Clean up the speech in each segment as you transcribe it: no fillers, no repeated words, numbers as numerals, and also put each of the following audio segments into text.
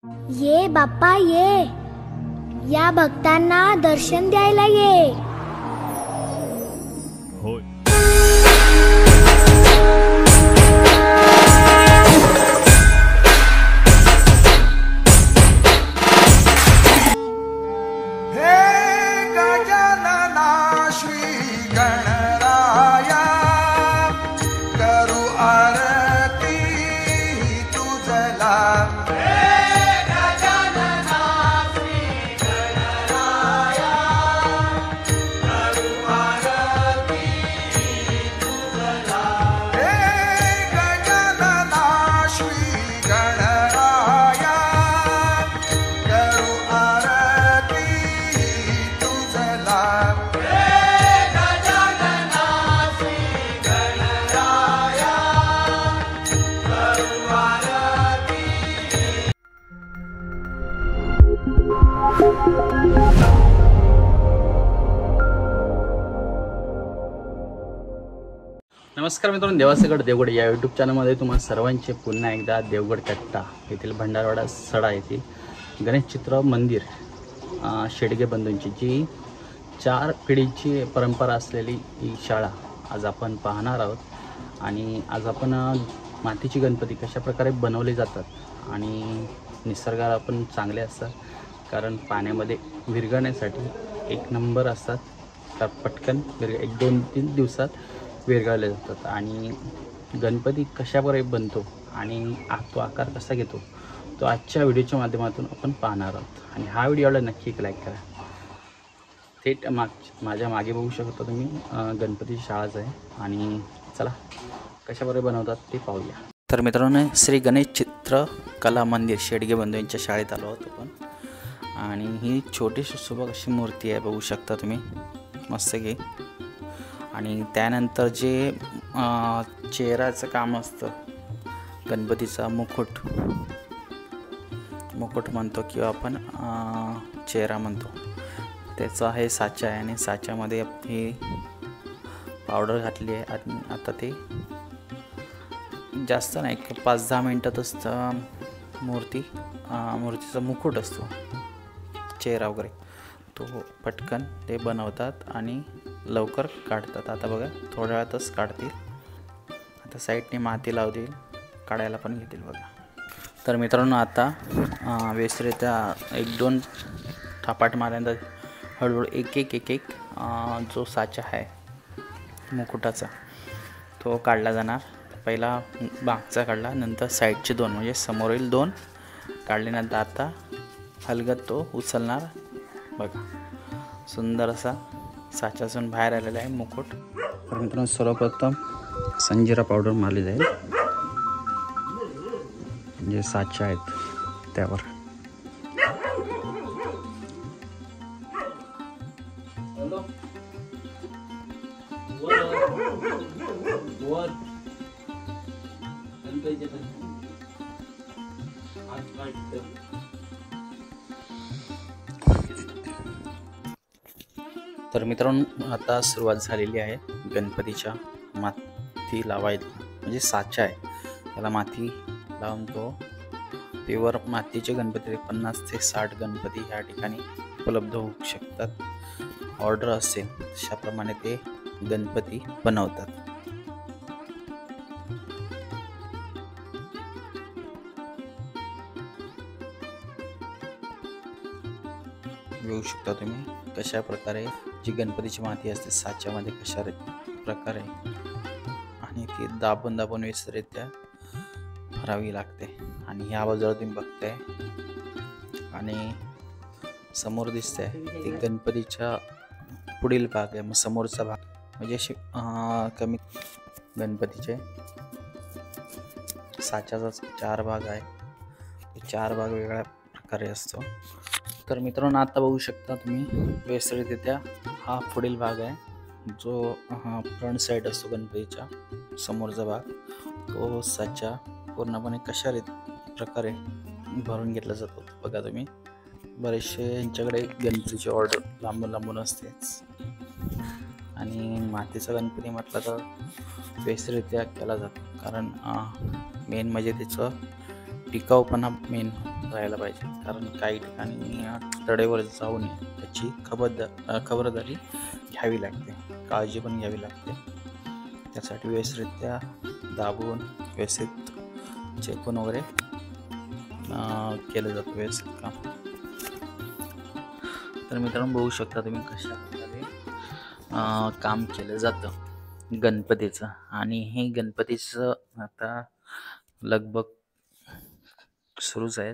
ये बाप्पा ये, या भक्तांना दर्शन द्यायला ये। होय। नमस्कार मित्रांनो, देवासगड देवगड या यूट्यूब चॅनलमध्ये तुम्हा सर्वांचे पुन्हा एकदा देवगड कट्टा येथील भंडारवाडा सडा येथील गणेश चित्र मंदिर शेडगे बंधूंची जी 4 पिढीची परंपरा असलेली ही शाळा आज आपण पाहणार आहोत। आणि आज आपण मातीची गणपती कशा प्रकारे बनवले जातात आणि निसर्गाला पण चांगले असतात, कारण पाण्यामध्ये विरघळण्यासाठी एक नंबर असतात, तर पटकन 1-2-3 दिवसात विरघळले जातात। आणि गणपती कशाप्रकारे बनतो आणि तो आकार कसा घेतो तो आजच्या व्हिडिओच्या माध्यमातून आपण पाहणार आहोत। आणि हा व्हिडिओला नक्की एक लाईक करा। थेट माझ्या मागे बघू शकता तुम्ही गणपतीची शाळाच आहे। आणि चला कशाप्रकारे बनवतात ते पाहूया। तर मित्रांनो, श्री गणेश चित्र कला मंदिर शेडगे बंधू यांच्या शाळेत आलो होतो आपण। आणि ही छोटीशी सुबक अशी मूर्ती आहे, बघू शकता तुम्ही मस्त की। आणि त्यानंतर जे चेहऱ्याचं काम असतं, गणपतीचा मुकुट म्हणतो किंवा आपण चेहरा म्हणतो, त्याचा हे साचा आहे। आणि साच्यामध्ये ही पावडर घातली आहे। आणि आता ते जास्त नाही, 5-10 मिनटातच मूर्तीचा मुकुट असतो, चेहरा वगैरे तो पटकन ते बनवतात आणि लवकर काढतात। आता बघा थोड्या वेळातच काढतील, आता साईडने माती लावतील, काढायला पण घेतील बघा। तर मित्रांनो, आता व्यवस्थितरित्या 1-2 थापाट मारल्यानंतर हळूहळू एक जो साचा आहे मुकुटाचा तो काढला जाणार। पहिला मागचा काढला, नंतर साईडचे 2 म्हणजे समोरील 2 काढल्यानंतर आता हलगत तो उचलणार बघा। सुंदर असा साच्यातून बाहेर आलेला आहे मुकुट। तर मित्रांनो, सर्वप्रथम संजीरा पावडर मारली जाईल, जे साचा आहेत त्यावर। तर मित्रांनो, आता सुरुवात झालेली आहे गणपतीच्या माती लावायला, म्हणजे साचा आहे त्याला माती लावून तो प्युअर मातीचे गणपती 50 ते 60 गणपती ह्या ठिकाणी उपलब्ध होऊ शकतात। ऑर्डर असेल तशाप्रमाणे ते गणपती बनवतात। बघू शकता तुम्ही कशा प्रकारे जी गणपतीची माती असते साच्यामध्ये कशा प्रकारे, आणि ती दाबून व्यवस्थितरित्या भरावी लागते। आणि ह्या बाजूला तुम्ही बघताय आणि समोर दिसतंय ती गणपतीच्या पुढील भाग आहे, मग समोरचा भाग म्हणजे असे कमी गणपतीचे साच्याचा 4 भाग आहे, 4 भाग वेगळ्या प्रकारे असतो। तर मित्रांनो, आता बघू शकता तुम्ही व्यवस्थितरित्या हा पुढील भाग आहे, जो फ्रंट साईड असतो गणपतीच्या समोरचा भाग, तो साचा पूर्णपणे कशा प्रकारे भरून घेतला जातो बघा तुम्ही। बरेचसे यांच्याकडे गणपतीची ऑर्डर लांबून असतेच। आणि मातीचा गणपती म्हटलं तर व्यवस्थितरित्या केला जातो, कारण मेन म्हणजे त्याचं टिकाऊपणा मेन राहायला पाहिजे, कारण काही ठिकाणी तडेवर जाऊ नये त्याची खबरदारी घ्यावी लागते, काळजी पण घ्यावी लागते. त्यासाठी व्यवस्थितरित्या दाबून व्यवस्थित चेकून वगैरे केलं जातं व्यवस्थित काम. तर मित्रांनो बघू शकता तुम्ही कशा प्रकारे काम केलं जातं गणपतीचं. आणि हे गणपतीचं आता लगबग सुरूच आहे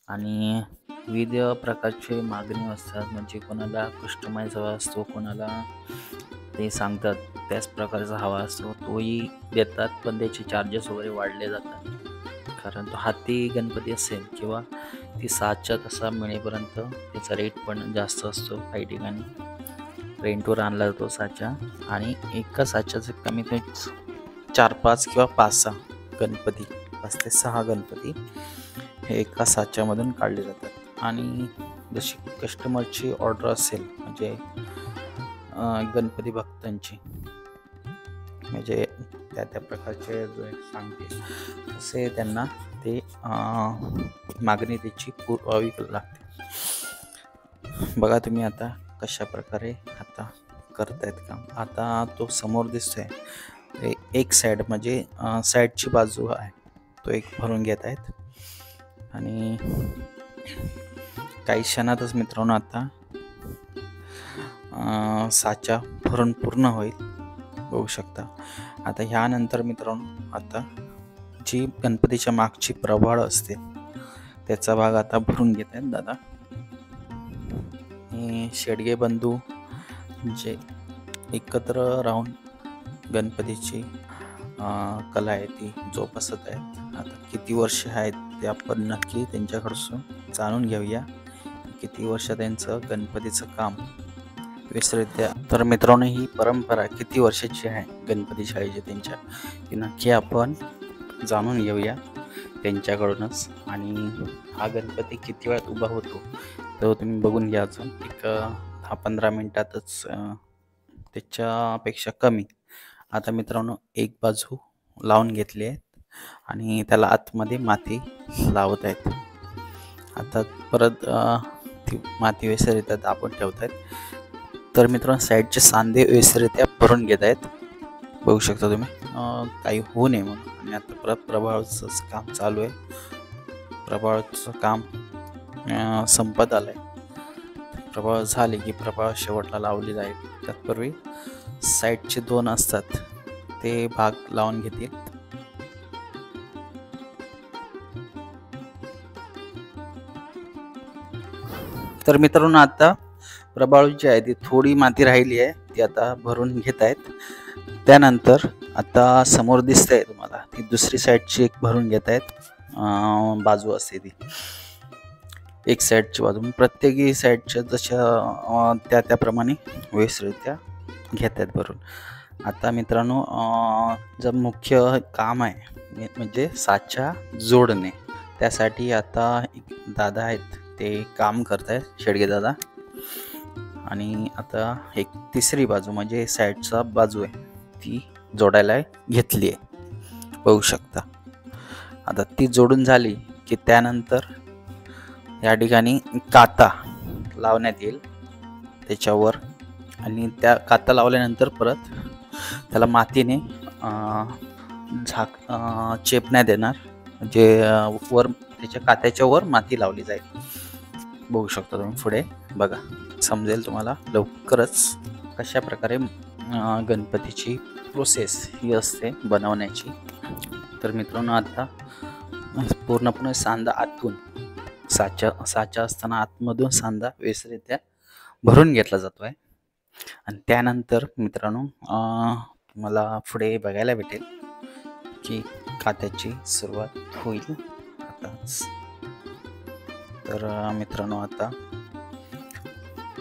आणि विविध प्रकारचे मागणी असतात. म्हणजे कोणाला कस्टमाइज हवा असतो, कोणाला ते सांगतात त्याच प्रकारचा हवा असतो तोही देतात, पण त्याचे चार्जेस वगैरे वाढले जातात. कारण तो हाती गणपती असेल किंवा ती साजच्या तसा मिळेपर्यंत त्याचा रेट पण जास्त असतो. काही ठिकाणी रेंटवर आणला जातो साचा, आणि एका साच्याचं कमीत कमी 4-5 किंवा 5-6 गणपती, 5 ते 6 गणपती हे एका साच्यामधून काढले जातात. आणि जशी कस्टमरची ऑर्डर असेल, म्हणजे गणपती भक्तांची, म्हणजे त्या प्रकारचे जे सांगते तसे त्यांना ते मागणी त्याची पुरवावी लागते. बघा तुम्ही आता कशा प्रकारे आता करतायत काम. आता तो समोर दिसतोय एक साईड, म्हणजे साईडची बाजू आहे तो एक भरून घेत आहेत. आणि काही क्षणातच मित्रांनो आता साचा भरून पूर्ण होईल, बघू शकता. आता ह्यानंतर मित्रांनो आता जी गणपतीच्या मागची प्रभाळ असते त्याचा भाग आता भरून घेत आहेत दादा. शेडगे बंधू जे एकत्र राहून गणपतीची कला आहे ती जोपासत आहेत. आता किती वर्ष आहेत ते आपण नक्की त्यांच्याकडून जाणून घेऊया, किती वर्ष त्यांचं गणपतीचं काम व्यवस्थितरित्या. तर मित्रांनो ही परंपरा किती वर्षाची आहे गणपती शाळेची त्यांच्या, ती नक्की आपण जाणून घेऊया त्यांच्याकडूनच. आणि हा गणपती किती वेळात उभा होतो तो तुम्ही बघून घ्या. अजून एक 10-15 मिनिटातच, त्याच्यापेक्षा कमी. आता मित्रांनो एक बाजू लावून घेतली आहे आणि त्याला आतमध्ये माती लावत आहेत. आता परत ती माती व्यवस्थितरित्या दाबून ठेवत आहेत. तर मित्रांनो साईडचे सांधे व्यवस्थितरित्या भरून घेत आहेत, बघू शकता तुम्ही, काही होऊ नये म्हणून. आणि आता परत प्रभाळचं काम चालू आहे. प्रभाळचं काम संपत आलंय. प्रभाळ झाले की प्रभाळ शेवटला लावली जाईल. त्यापूर्वी साईडचे 2 असतात ते भाग लावून घेतील. तर मित्रांनो आता प्रभाळ जी आहे ती थोडी माती राहिली आहे, ती आता भरून घेत आहेत. त्यानंतर आता समोर दिसतंय तुम्हाला ती दुसरी साईडची एक भरून घेत आहेत. बाजू असते ती एक साईडची बाजू, प्रत्येकी साईडच्या जशा त्याप्रमाणे व्यवस्थितरित्या घेत आहेत भरून. आता मित्रांनो जर मुख्य काम आहे म्हणजे साचा जोडणे, त्यासाठी आता एक दादा आहेत ते काम करत आहेत, शेडगे दादा. आणि आता एक तिसरी बाजू म्हणजे साईडचा बाजू आहे ती जोडायला घेतली आहे, बघू शकता. आता ती जोडून झाली की त्यानंतर या ठिकाणी काता लावण्यात येईल त्याच्यावर. आणि त्या काता लावल्यानंतर परत त्याला मातीने चेपण्यात येणार, म्हणजे वर त्याच्या कात्याच्या वर माती लावली जाईल, बघू शकता तुम्ही. पुढे बघा, समजेल तुम्हाला लवकरच कशा प्रकारे गणपतीची प्रोसेस ही असते बनवण्याची. तर मित्रांनो आता पूर्णपणे सांदा आतून साचा असताना आतमधून सांदा व्यवस्थितरित्या भरून घेतला जातो आहे. आणि त्यानंतर मित्रांनो मला पुढे बघायला भेटेल की कात्याची सुरुवात होईल आताच. तर मित्रांनो आता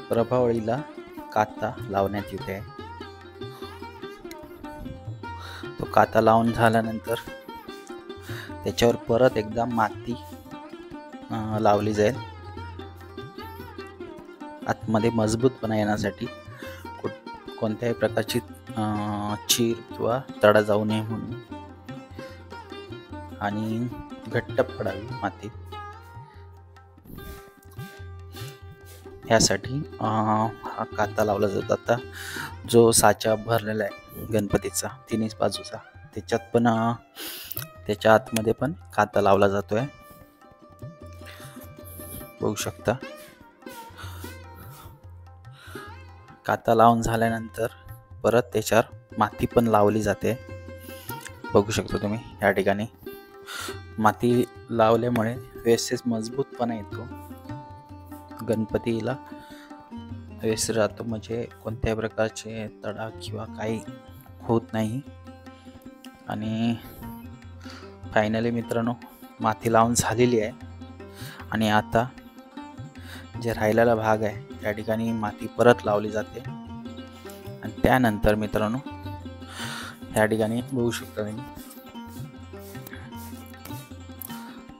प्रभावळीला काता लावण्यात येते आहे. तो काता लावून झाल्यानंतर त्याच्यावर परत एकदा माती लावली जाईल आतमध्ये मजबूतपणा येण्यासाठी, कोणत्याही प्रकारची चीर किंवा तडा जाऊ नये म्हणून. आणि घट्ट पडावी माती, यासाठी हा काता लावला जातो. आता जो साचा भरलेला आहे गणपतीचा तिन्ही बाजूचा, त्याच्यात पण त्याच्या आतमध्ये पण काता लावला जातोय, बघू शकता. काता लावून झाल्यानंतर परत त्याच्यावर माती पण लावली जाते, बघू शकता तुम्ही. या ठिकाणी माती लावल्यामुळे व्यवस्थित मजबूतपणा येतो, गणपतीला व्यवस्थित राहतो, म्हणजे कोणत्याही प्रकारचे तडा किंवा काही होत नाही. आणि फायनली मित्रांनो माती लावून झालेली आहे. आणि आता जे राहिलेला भाग आहे त्या ठिकाणी माती परत लावली जाते. आणि त्यानंतर मित्रांनो या ठिकाणी बघू शकता तुम्ही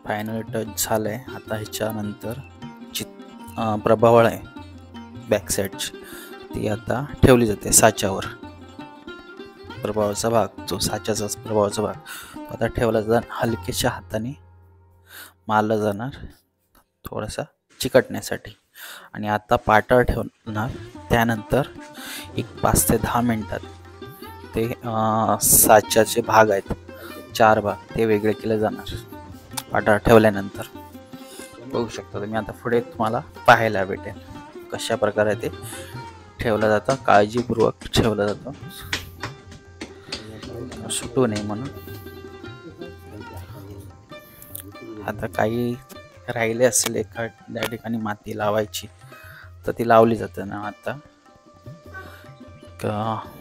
फायनल टच झालंय. आता ह्याच्यानंतर प्रभावळ आहे बॅक साईडची, ती आता ठेवली जाते साच्यावर. प्रभावाचा भाग, जो साच्याचा प्रभावाचा भाग आता ठेवला जाणार, हलकेच्या हाताने मारला जाणार थोडासा चिकटण्यासाठी. आणि आता पातळ ठेवणार. त्यानंतर एक 5 ते 10 मिनिटात ते साच्याचे भाग आहेत 4 भाग, ते वेगळे केले जाणार पातळ ठेवल्यानंतर. बघू शकता तुम्ही. आता पुढे तुम्हाला पाहायला भेटेल कशा प्रकारे ते ठेवलं जातं, काळजीपूर्वक ठेवलं जातं सुटू नये म्हणून. आता काही राहिले असेल एखाद्या ठिकाणी माती लावायची तर ती लावली जाते ना. आता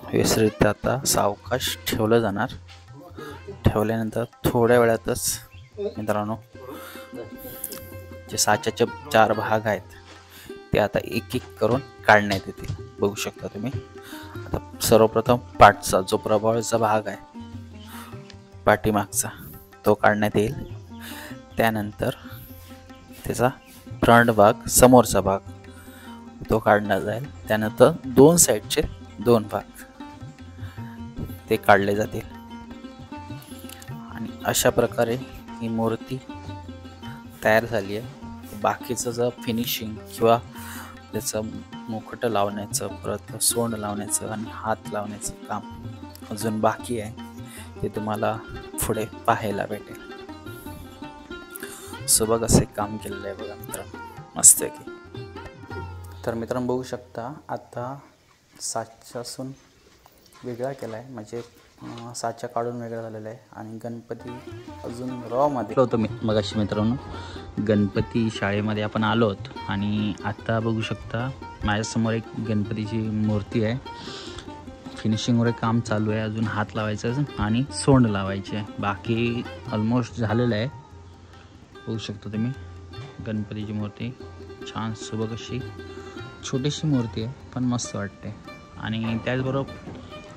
व्यवस्थित आता सावकाश ठेवलं जाणार. ठेवल्यानंतर थोड्या वेळातच मित्रांनो जे साच्याचे 4 भाग आहेत ते आता एक एक करून काढण्यात येतील, बघू शकता तुम्ही. आता सर्वप्रथम पाठचा जो प्रभावाचा भाग आहे पाठीमागचा तो काढण्यात येईल. त्यानंतर त्याचा फ्रंट भाग, समोरचा भाग तो काढला जाईल. त्यानंतर 2 साईडचे 2 भाग ते काढले जातील. आणि अशा प्रकारे ही मूर्ती तयार झाली आहे. बाकीचं जर फिनिशिंग किंवा त्याचं मुकुट लावण्याचं, परत सोंड लावण्याचं आणि हात लावण्याचं काम अजून बाकी आहे, ते तुम्हाला पुढे पाहायला भेटेल. सुबक असे काम केलेलं आहे बघा मित्रांनो, मस्त आहे की. तर मित्रांनो बघू शकता आता साच्यासून वेगळा केला आहे, म्हणजे साचा काढून वेगळा झालेला आहे. आणि गणपती अजून रॉमध्ये होतो मगाशी मित्रांनो. गणपती शाळेमध्ये आपण आलो आहोत आणि आता बघू शकता माझ्यासमोर एक गणपतीची मूर्ती आहे. फिनिशिंगवर काम चालू आहे, अजून हात लावायचं आणि सोंड लावायचे आहे, बाकी ऑलमोस्ट झालेलं आहे. बघू शकता तुम्ही गणपतीची मूर्ती छान सुबक अशी छोटीशी मूर्ती आहे, पण मस्त वाटते. आणि त्याचबरोबर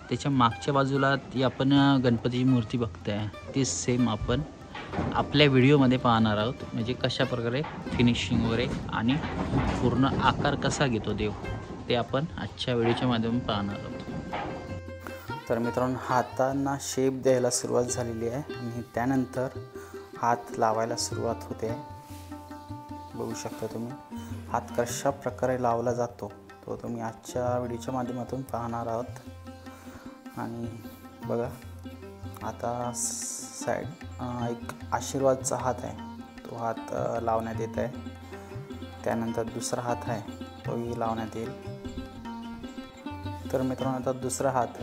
त्याच्या मागच्या बाजूला ती आपण गणपतीची मूर्ती बघताय ती सेम आपण आपल्या व्हिडिओमध्ये पाहणार आहोत, म्हणजे कशा प्रकारे फिनिशिंग वगैरे आणि पूर्ण आकार कसा घेतो देव ते आपण आजच्या व्हिडिओच्या माध्यमातून पाहणार आहोत. तर मित्रांनो हातांना शेप द्यायला सुरुवात झालेली आहे आणि त्यानंतर हात लावायला सुरुवात होते. बघू शकता तुम्ही हात कशा प्रकारे लावला जातो तो तुम्ही आजच्या व्हिडिओच्या माध्यमातून पाहणार आहोत. आणि बघा आता साईड एक आशीर्वादचा हात आहे, तो हात लावण्यात येत आहे. त्यानंतर दुसरा हात आहे तोही लावण्यात येईल. तर मित्रांनो आता दुसरा हात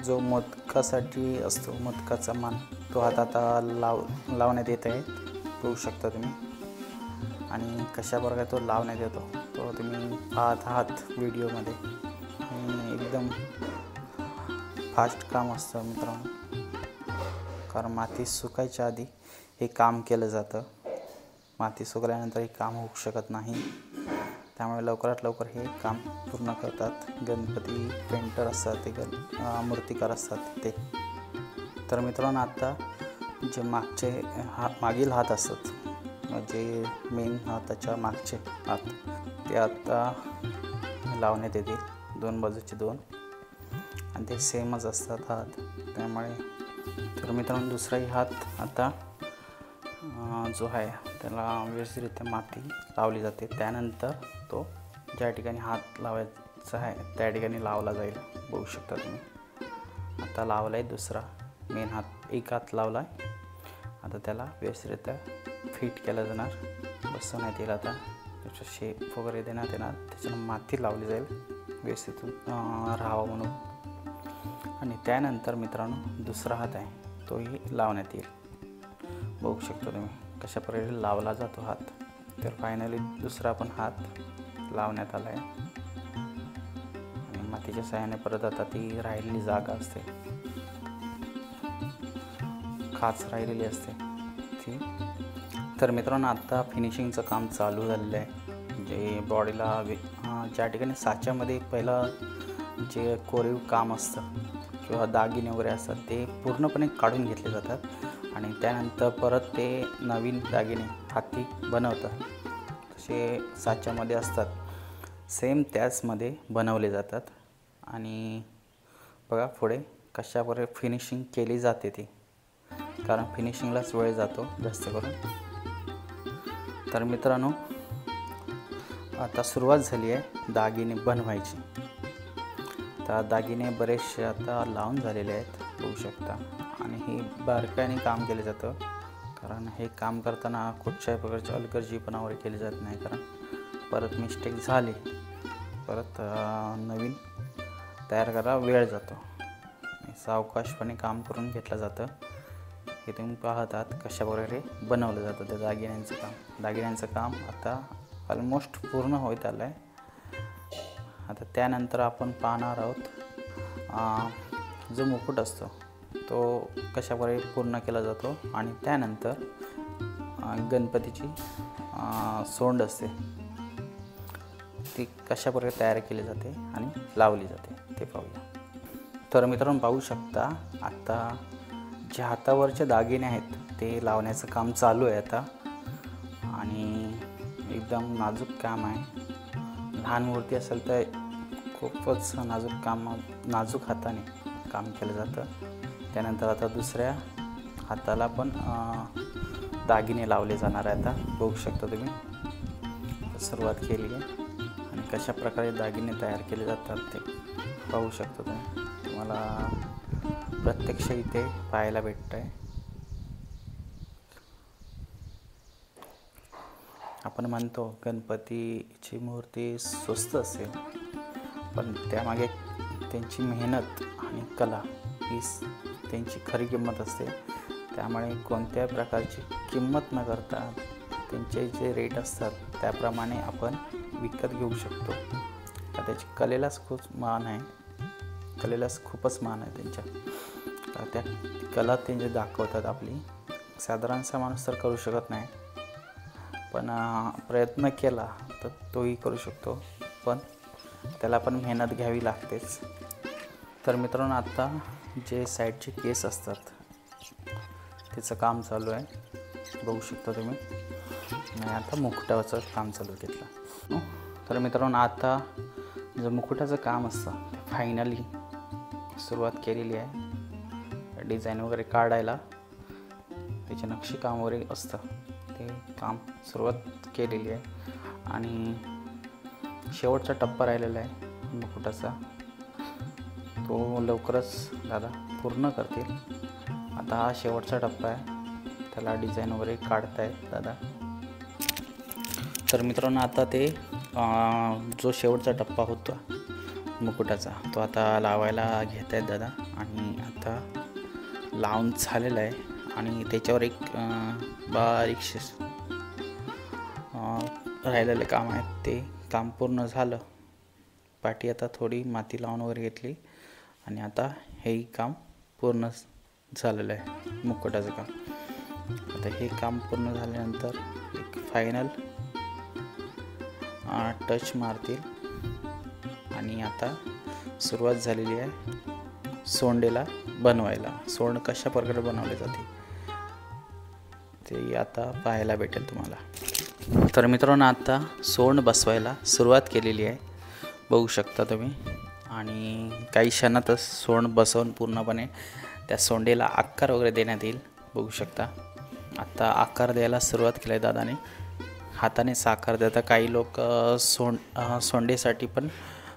जो मोदकासाठी असतो, मोदकाचा मान, तो हात आता लावण्यात येत आहे, बघू शकता तुम्ही. आणि कशा प्रकारे तो लावण्यात येतो तो तुम्ही पाहत आहात व्हिडिओमध्ये. आणि एकदम फास्ट काम असतं मित्रांनो, कारण माती सुकायच्या आधी हे काम केलं जातं. माती सुकल्यानंतर हे काम होऊ शकत नाही, त्यामुळे लवकरात लवकर हे काम पूर्ण करतात गणपती पेंटर असतात, ते मूर्तिकार असतात ते. तर मित्रांनो आता जे मागील हात असतात, म्हणजे मेन हाताच्या मागचे हात, ते आता लावण्यात येतील, 2 बाजूचे 2, आणि ते सेमच असतात हात त्यामुळे. तर मित्रांनो दुसराही हात आता जो आहे त्याला व्यवस्थितरित्या माती लावली जाते. त्यानंतर तो ज्या ठिकाणी हात लावायचा आहे त्या ठिकाणी लावला जाईल. बघू शकता तुम्ही. आता लावला आहे दुसरा मेन हात, एक हात लावला आहे. आता त्याला व्यवस्थितरित्या फिट केलं जाणार, बसवण्यात येईल. आता त्याचा शेप वगैरे देण्यात येणार, त्याच्यानं माती लावली जाईल व्यवस्थित राहावं म्हणून. आणि त्यानंतर मित्रांनो दुसरा हात आहे तोही लावण्यात येईल. बघू शकता तुम्ही कशा प्रकारे लावला जातो हात. तर फायनली दुसरा पण हात लावण्यात आला आहे. आणि मातीच्या साहाय्याने परत आता ती राहिलेली जागा असते, खाच राहिलेली असते ती. तर मित्रांनो आता फिनिशिंगचं काम चालू झालेलं आहे. जे बॉडीला ज्या ठिकाणी साच्यामध्ये पहिलं जे कोरीव काम असतं किंवा दागिने वगैरे असतात ते पूर्णपणे काढून घेतले जातात. आणि त्यानंतर परत ते नवीन दागिने हाती बनवतात. तसे साच्यामध्ये असतात सेम त्याचमध्ये बनवले जातात. आणि बघा पुढे कशाप्रकारे फिनिशिंग केली जाते ती, कारण फिनिशिंगलाच वेळ जातो जास्त करून. तर मित्रांनो आता सुरुवात झाली आहे दागिने बनवायची. तर दागिने बरेचसे आता लावून झालेले आहेत बघू शकता. आणि हे बारकाईने काम केलं जातं, कारण हे काम करताना कुठच्याही प्रकारची हलगर्जीपणा वगैरे केली जात नाही. कारण परत मिस्टेक झाली परत नवीन तयार करायला वेळ जातो. सावकाशपणे काम करून घेतलं जातं. हे तुम्ही पाहत आहात कशा प्रकारे बनवलं जातं ते दागिन्यांचं काम. दागिन्यांचं काम आता ऑलमोस्ट पूर्ण होत आलं आहे. आता त्यानंतर आपण पाहणार आहोत जो मुकुट असतो तो कशाप्रकारे पूर्ण केला जातो. आणि त्यानंतर गणपतीची सोंड असते ती कशाप्रकारे तयार केली जाते आणि लावली जाते ते पाहूया. तर मित्रांनो पाहू शकता आता जे हातावरचे दागिने आहेत ते लावण्याचं काम चालू आहे आता. आणि एकदम नाजूक काम आहे. लहान मूर्ती असेल तर खूपच नाजूक हाताने काम केलं जातं. त्यानंतर आता दुसऱ्या हाताला पण दागिने लावले जाणार आहे. आता बघू शकता तुम्ही सुरुवात केली आहे. आणि कशा प्रकारे दागिने तयार केले जातात ते पाहू शकता तुम्ही. तुम्हाला प्रत्यक्ष इथे पाहायला भेटतं आहे. आपण म्हणतो गणपतीची मूर्ती स्वस्त असेल, पण त्यामागे त्यांची मेहनत आणि कला ही त्यांची खरी किंमत असते. त्यामुळे कोणत्याही प्रकारची किंमत न करता त्यांचे जे रेट असतात त्याप्रमाणे आपण विकत घेऊ शकतो. तर त्याची कलेलाच खूप मान आहे, कलेलाच खूपच मान आहे त्यांच्या. तर त्या कला ते जे दाखवतात आपली साधारणसा माणूस तर करू शकत नाही, पण प्रयत्न केला तर तोही करू शकतो. पण त्याला पण मेहनत घ्यावी लागतेच. तर मित्रांनो आता जे साईडचे केस असतात त्याचं काम चालू आहे बघू शकता तुम्ही. आणि आता मुकुटाचं काम चालू घेतलं. तर मित्रांनो आता जो मुकुटाचं काम असतं ते फायनली सुरुवात केलेली आहे. डिझाईन वगैरे काढायला त्याचे नक्षीकाम वगैरे असतं ते काम सुरुवात केलेली आहे. आणि शेवटचा टप्पा राहिलेला आहे मुकुटाचा, तो लवकरच दादा पूर्ण करतील. आता हा शेवटचा टप्पा आहे, त्याला डिझाईन वगैरे काढतायत दादा. तर मित्रांनो आता ते जो शेवटचा टप्पा होता मुकुटाचा तो आता लावायला घेत आहेत दादा. आणि आता लावून झालेला आहे. आणि त्याच्यावर एक बारीकशे राहिलेले काम आहेत ते काम पूर्ण झालं. पाठी आता थोडी माती लावून वगैरे घेतली आणि आता हेही काम पूर्ण झालेलं आहे मुकुटाचं काम. आता हे काम पूर्ण झाल्यानंतर एक फायनल टच मारतील. आणि आता सुरुवात झालेली आहे सोंडेला बनवायला. सोंड कशा प्रकारे बनवले जाते ते आता पाहायला भेटेल तुम्हाला. तर मित्रांनो आता सोंड बसवायला सुरुवात केलेली आहे बघू शकता तुम्ही. आणि काही क्षणातच सोंड बसवून पूर्णपणे त्या सोंडेला आकार वगैरे देण्यात येईल बघू शकता. आता आकार द्यायला सुरुवात केली आहे दादाने. हाताने साकार देतात. काही लोक सोंडेसाठी पण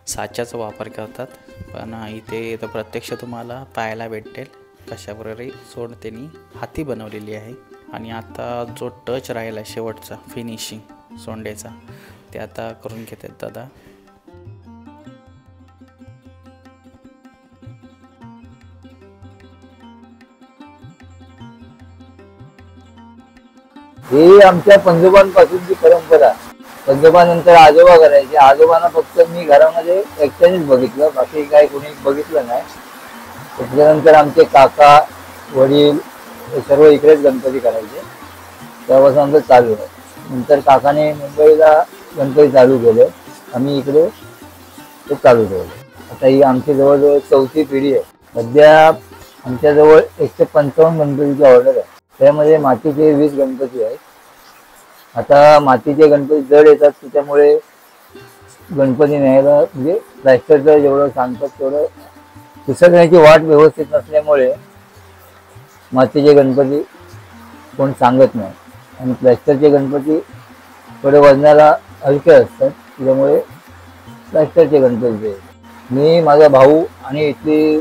साच्याचा वापर करतात, पण इथे तर प्रत्यक्ष तुम्हाला पाहायला भेटेल कशाप्रकारे सोंड त्यांनी हाती बनवलेली आहे. आणि आता जो टच राहिला शेवटचा फिनिशिंग सोंडेचा ते आता करून घेतात दादा. ही आमच्या पंजोबांपासूनची परंपरा. पंजोबानंतर आजोबा करायचे. आजोबांना फक्त मी घरामध्ये एकट्यानेच बघितलं, बाकी काही कोणी बघितलं नाही. त्याच्यानंतर आमचे काका वडील हे सर्व इकडेच गणपती करायचे. तेव्हापासून आमचं चालू आहे. नंतर काकाने मुंबईला गणपती चालू केले, आम्ही इकडे ते चालू ठेवले. आता ही आमची जवळजवळ 4थी पिढी आहे. सध्या आमच्याजवळ 155 गणपतीची ऑर्डर आहे. त्यामध्ये मातीचे 20 गणपती आहेत. आता मातीचे गणपती जड येतात, त्याच्यामुळे गणपती न्यायला म्हणजे प्लॅस्टरचं जेवढं सांगतात तेवढं विसर्जण्याची वाट व्यवस्थित नसल्यामुळे मातीचे गणपती कोण सांगत नाही. आणि प्लॅस्टरचे गणपती थोडे वजनाला हलके असतात, त्याच्यामुळे प्लॅस्टरचे गणपती मी, माझा भाऊ आणि इथली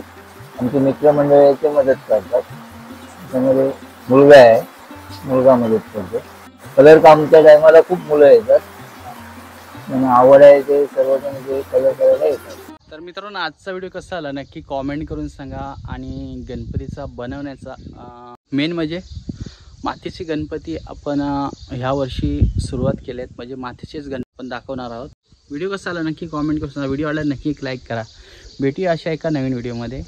आमची मित्रमंडळाची मदत करतात. त्याच्यामध्ये मुलगा आहे, मुलगा मदत करतो. कलर कामच्या टायमाला खूप मुलं येतात, त्यांना आवड आहे, ते सर्वजण ते कलर करायला येतात. तर मित्रांनो, आजचा व्हिडिओ कसा आला नक्की कॉमेंट करून सांगा. आणि गणपतीचा बनवण्याचा मेन म्हणजे मातीचे गणपती आपण ह्या वर्षी सुरुवात केली आहेत, म्हणजे मातीचेच गणपती दाखवणार आहोत. व्हिडिओ कसा आला नक्की कॉमेंट करून सांगा. व्हिडिओ आला नक्की एक लाईक करा. भेटूया अशा एका नवीन व्हिडिओमध्ये.